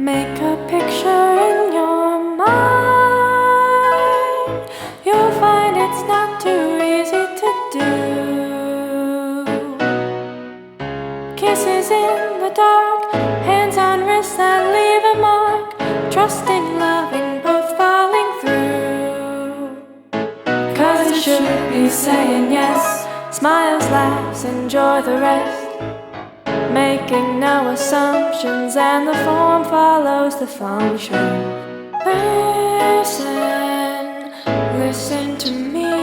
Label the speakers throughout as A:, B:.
A: Make a picture in your mind. You'll find it's not too easy to do. Kisses in the dark, hands on wrists that leave a mark. Trusting, loving, both falling through. 'Cause it should be saying yes. Smiles, laughs, enjoy the rest. Making no assumptions, and the form follows the function. Listen, listen to me.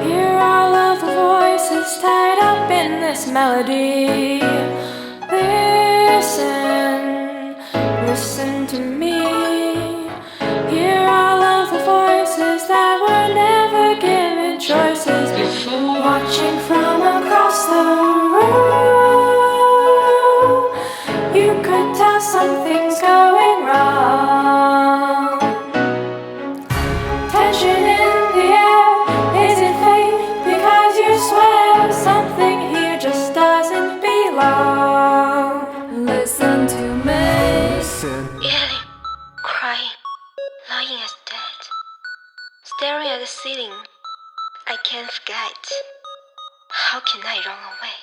A: Hear all of the voices tied up in this melody. Listen, listen to me. Hear all of the voices that were never given choices before. Watching from across the room, you could tell something's going wrong. Tension in the air, is it fate? Because you swear something here just doesn't belong. Listen to me.
B: Ailing, crying, lying as dead, staring at the ceiling. I can't forget. How can I run away?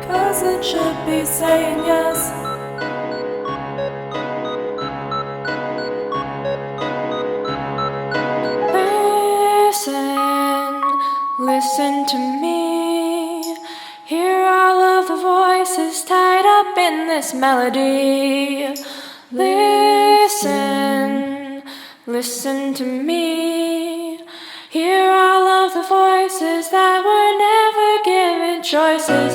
A: 'Cause it should be saying yes. Listen, listen to me. Hear all of the voices tied up in this melody. Listen, listen to me. Hear all of the voices that were never given choices.